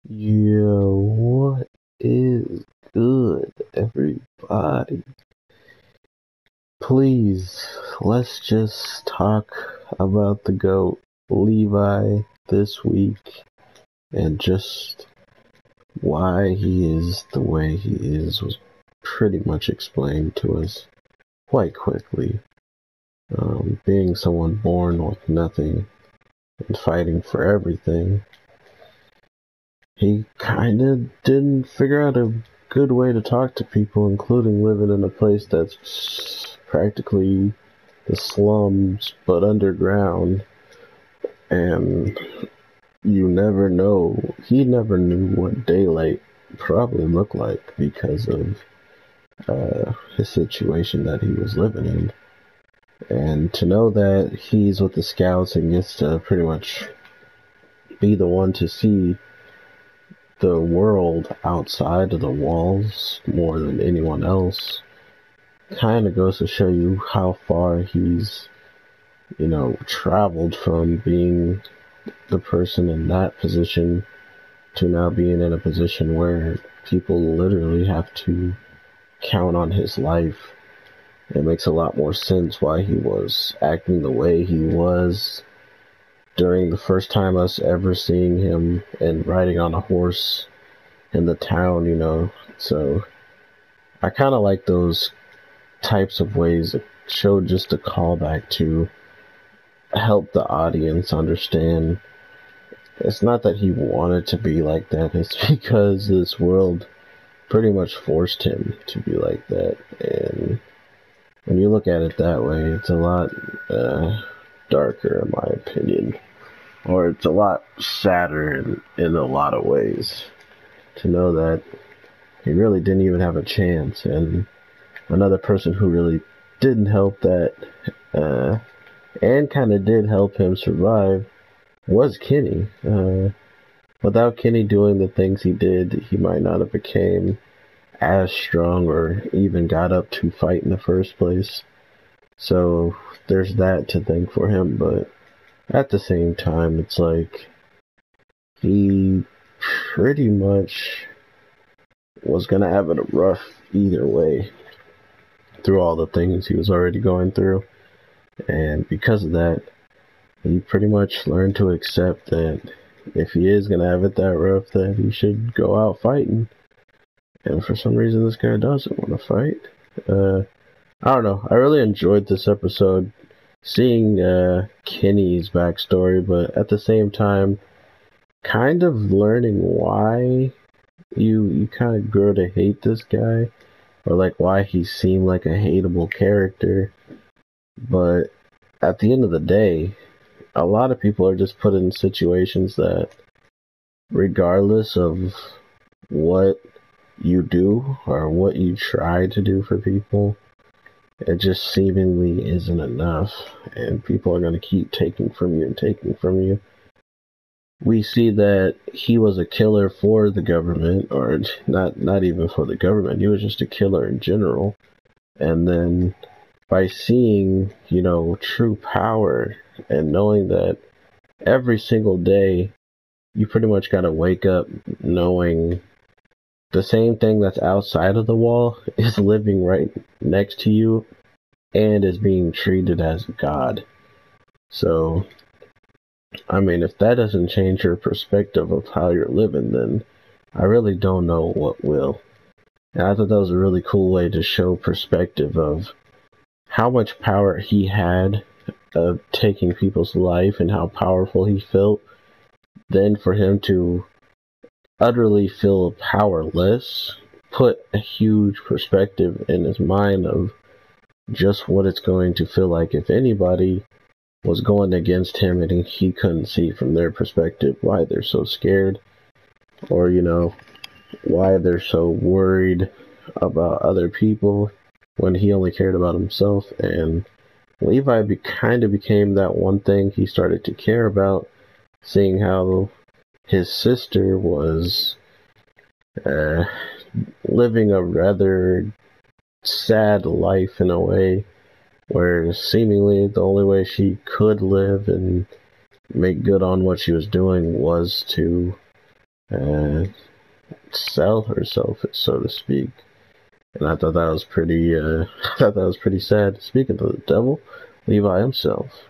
Yo, what is good, everybody? Please, let's just talk about the GOAT, Levi, this week, and just why he is the way he is was pretty much explained to us quite quickly. Being someone born with nothing and fighting for everything, he kind of didn't figure out a good way to talk to people, including living in a place that's practically the slums but underground. And you never know. He never knew what daylight probably looked like because of his situation that he was living in. And to know that he's with the scouts and gets to pretty much be the one to see the world outside of the walls more than anyone else kind of goes to show you how far he's, traveled from being the person in that position to now being in a position where people literally have to count on his life. It makes a lot more sense why he was acting the way he was during the first time us ever seeing him and riding on a horse in the town. So I kind of like those types of ways that show just a callback to help the audience understand it's not that he wanted to be like that, it's because this world pretty much forced him to be like that. And when you look at it that way, it's a lot darker in my opinion, or it's a lot sadder in a lot of ways to know that he really didn't even have a chance. And another person who really didn't help that and kind of did help him survive was Kenny. Without Kenny doing the things he did, he might not have became as strong or even got up to fight in the first place. So there's that to thank for him, but at the same time, it's like he pretty much was gonna have it rough either way through all the things he was already going through. And because of that, he pretty much learned to accept that if he is gonna have it that rough, that he should go out fighting. And for some reason, this guy doesn't want to fight. I don't know. I really enjoyed this episode, seeing Kenny's backstory, but at the same time, kind of learning why you kind of grow to hate this guy, or like why he seemed like a hateable character. But at the end of the day, a lot of people are just put in situations that, regardless of what you do or what you try to do for people, it just seemingly isn't enough, and people are going to keep taking from you and taking from you. We see that he was a killer for the government, or not even for the government, he was just a killer in general. And then by seeing, true power and knowing that every single day you pretty much got to wake up knowing the same thing that's outside of the wall is living right next to you and is being treated as God. So, I mean, if that doesn't change your perspective of how you're living, then I really don't know what will. And I thought that was a really cool way to show perspective of how much power he had of taking people's life and how powerful he felt. Then for him to utterly feel powerless put a huge perspective in his mind of just what it's going to feel like if anybody was going against him and he couldn't see from their perspective why they're so scared, or why they're so worried about other people when he only cared about himself. And Levi kind of became that one thing he started to care about, seeing how his sister was living a rather sad life in a way, where seemingly the only way she could live and make good on what she was doing was to and sell herself, so to speak. And I thought that was pretty. I thought that was pretty sad. Speaking of the devil, Levi himself.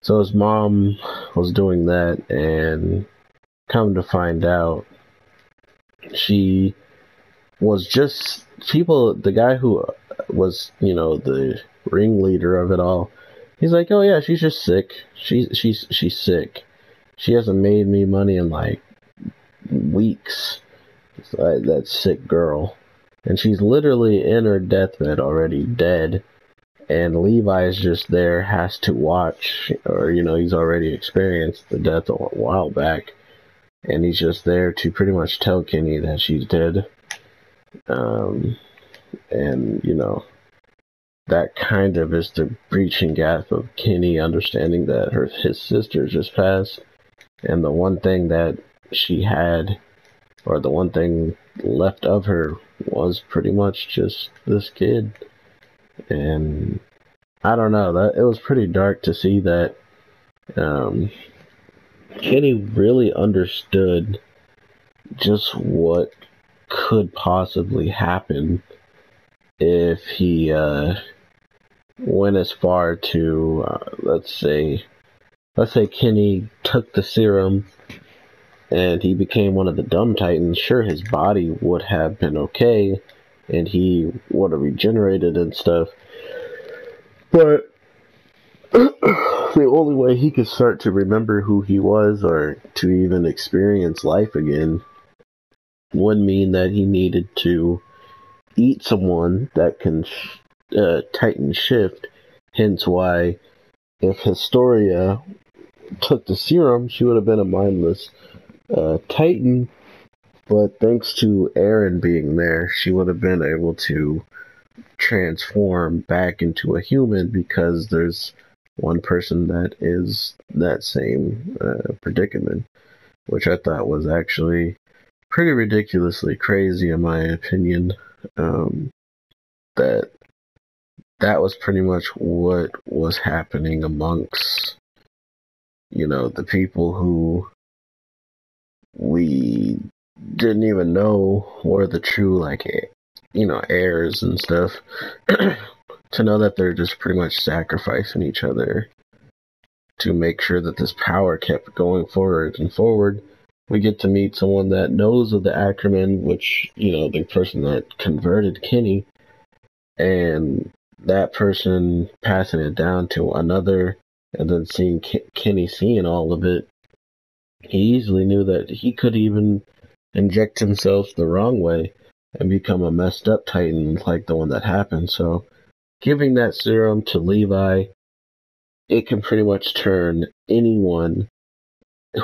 So his mom was doing that, and come to find out, she was just people. The guy who was, the ringleader of it all. He's like, oh yeah, she's just sick. She's sick. She hasn't made me money in like weeks. That sick girl, and she's literally in her deathbed already, dead. And Levi is just there, has to watch, or he's already experienced the death a while back, and he's just there to pretty much tell Kenny that she's dead. And that kind of is the breaching gap of Kenny understanding that his sister just passed, and the one thing that she had, or the one thing left of her, was pretty much just this kid. And I don't know, that it was pretty dark to see that Kenny really understood just what could possibly happen if he went as far to let's say Kenny took the serum and he became one of the dumb Titans. Sure, his body would have been okay and he would have regenerated and stuff, but the only way he could start to remember who he was or to even experience life again would mean that he needed to eat someone that can Titan shift. Hence why, if Historia took the serum, she would have been a mindless Titan. But thanks to Aaron being there, she would have been able to transform back into a human, because there's one person that is that same predicament, which I thought was actually pretty ridiculously crazy in my opinion. That was pretty much what was happening amongst the people who we didn't even know were the true heirs and stuff. To know that they're just pretty much sacrificing each other to make sure that this power kept going forward and forward. We get to meet someone that knows of the Ackerman, which, the person that converted Kenny, and that person passing it down to another, and then seeing Kenny seeing all of it. He easily knew that he could even inject himself the wrong way and become a messed up Titan like the one that happened. So giving that serum to Levi, it can pretty much turn anyone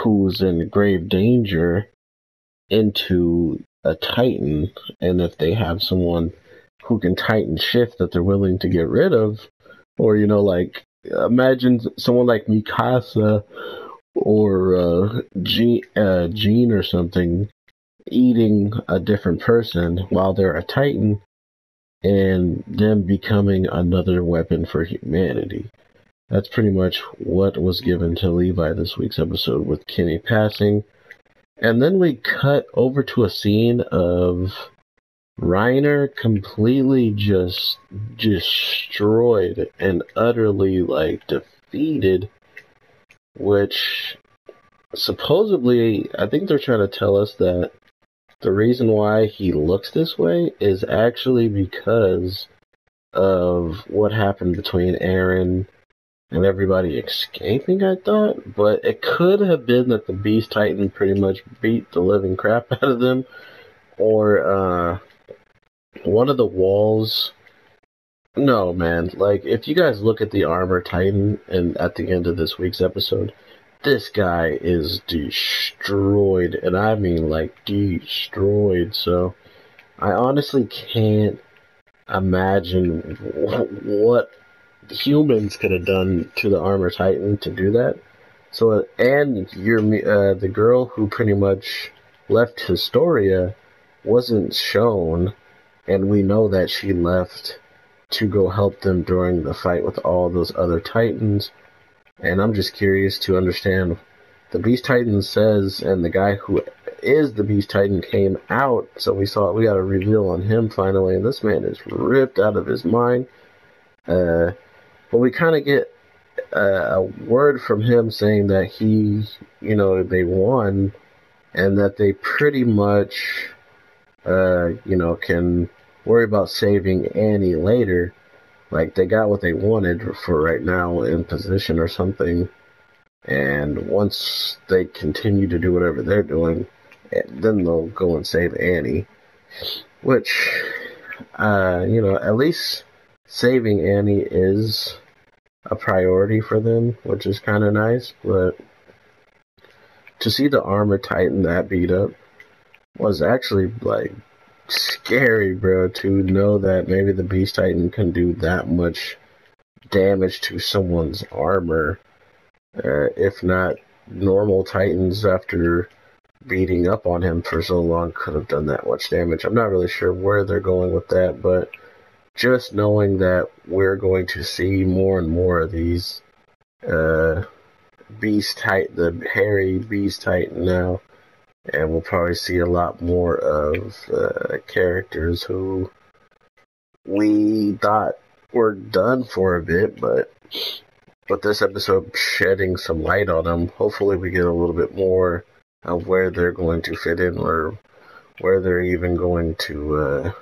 who's in grave danger into a Titan. And if they have someone who can Titan shift that they're willing to get rid of, or imagine someone like Mikasa or Jean or something eating a different person while they're a Titan, and them becoming another weapon for humanity. That's pretty much what was given to Levi this week's episode, with Kenny passing. And then we cut over to a scene of Reiner completely just destroyed and utterly defeated, which supposedly, I think they're trying to tell us that the reason why he looks this way is actually because of what happened between Aaron and everybody escaping, I thought. But it could have been that the Beast Titan pretty much beat the living crap out of them, or one of the walls. No, man, if you guys look at the Armor Titan and at the end of this week's episode, this guy is destroyed, and I mean destroyed. So I honestly can't imagine what humans could have done to the Armor Titan to do that. So, and the girl who pretty much left Historia wasn't shown, and we know that she left to go help them during the fight with all those other Titans. And I'm just curious to understand the Beast Titan says, and the guy who is the Beast Titan came out, so we got a reveal on him finally, and this man is ripped out of his mind. But we kind of get a word from him saying that they won, and that they pretty much, can worry about saving Annie later. Like, they got what they wanted for right now in position or something. And once they continue to do whatever they're doing, then they'll go and save Annie. Which, at least saving Annie is a priority for them, which is kind of nice. But to see the Armored Titan that beat up was actually, like, scary, bro, to know that maybe the Beast Titan can do that much damage to someone's armor. If not, normal Titans, after beating up on him for so long, could have done that much damage. I'm not really sure where they're going with that, but just knowing that we're going to see more and more of these Beast Titan, the hairy Beast Titan now, and we'll probably see a lot more of characters who we thought were done for a bit, but this episode shedding some light on them. Hopefully we get a little bit more of where they're going to fit in, or where they're even going to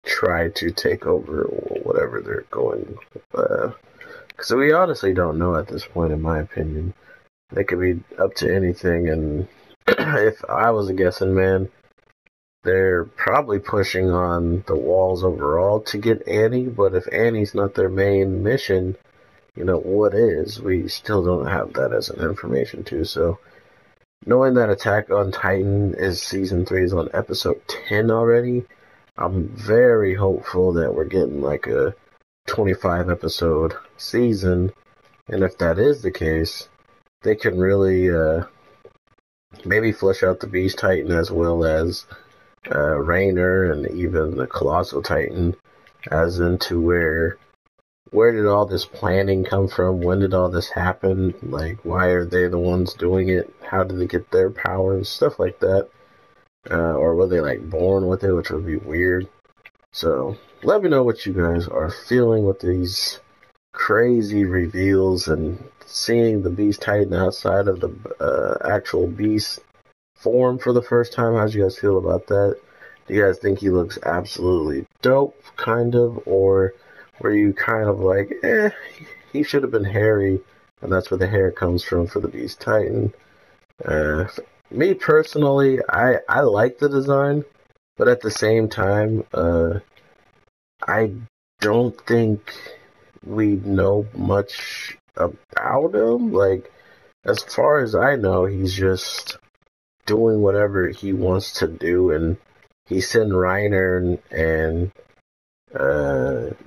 try to take over, or whatever they're going. Because we honestly don't know at this point, in my opinion. They could be up to anything, and if I was a guessing man, they're probably pushing on the walls overall to get Annie, but if Annie's not their main mission, what is? We still don't have that as an information too. So knowing that Attack on Titan is season 3 is on episode 10 already, I'm very hopeful that we're getting like a 25 episode season. And if that is the case, they can really maybe flesh out the Beast Titan as well as Rainer and even the Colossal Titan, as into where did all this planning come from? When did all this happen? Like, why are they the ones doing it? How did they get their powers? Stuff like that. Or were they, like, born with it, which would be weird. So, let me know what you guys are feeling with these crazy reveals and seeing the Beast Titan outside of the actual Beast form for the first time. How do you guys feel about that? Do you guys think he looks absolutely dope, kind of? Or were you kind of like, he should have been hairy, and that's where the hair comes from for the Beast Titan? Me personally, I like the design, but at the same time, I don't think we know much about him. Like, as far as I know, he's just doing whatever he wants to do, and he sent Reiner and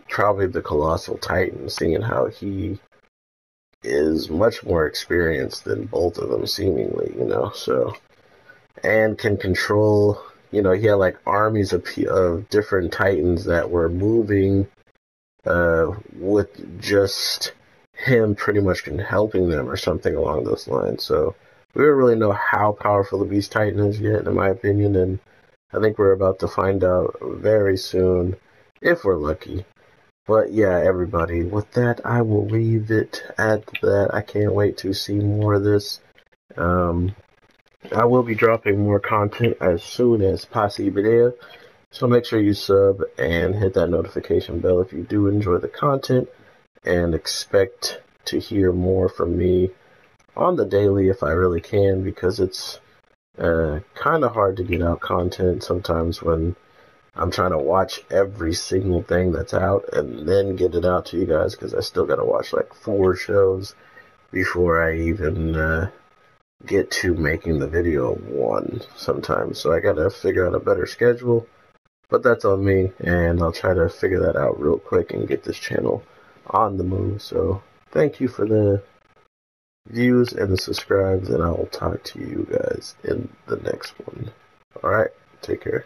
probably the Colossal Titan, seeing how he is much more experienced than both of them, seemingly, so, and can control, he had like armies of different Titans that were moving with just him pretty much helping them or something along those lines. So we don't really know how powerful the Beast Titan is yet, in my opinion, and I think we're about to find out very soon, if we're lucky. But yeah, everybody, with that, I will leave it at that. I can't wait to see more of this. I will be dropping more content as soon as possible, so make sure you sub and hit that notification bell if you do enjoy the content, and expect to hear more from me on the daily if I really can, because it's kind of hard to get out content sometimes when I'm trying to watch every single thing that's out and then get it out to you guys, because I still got to watch like 4 shows before I even get to making the video of one sometimes. So I got to figure out a better schedule, but that's on me, and I'll try to figure that out real quick and get this channel on the move. So thank you for the views and the subscribes, and I will talk to you guys in the next one. Alright, take care.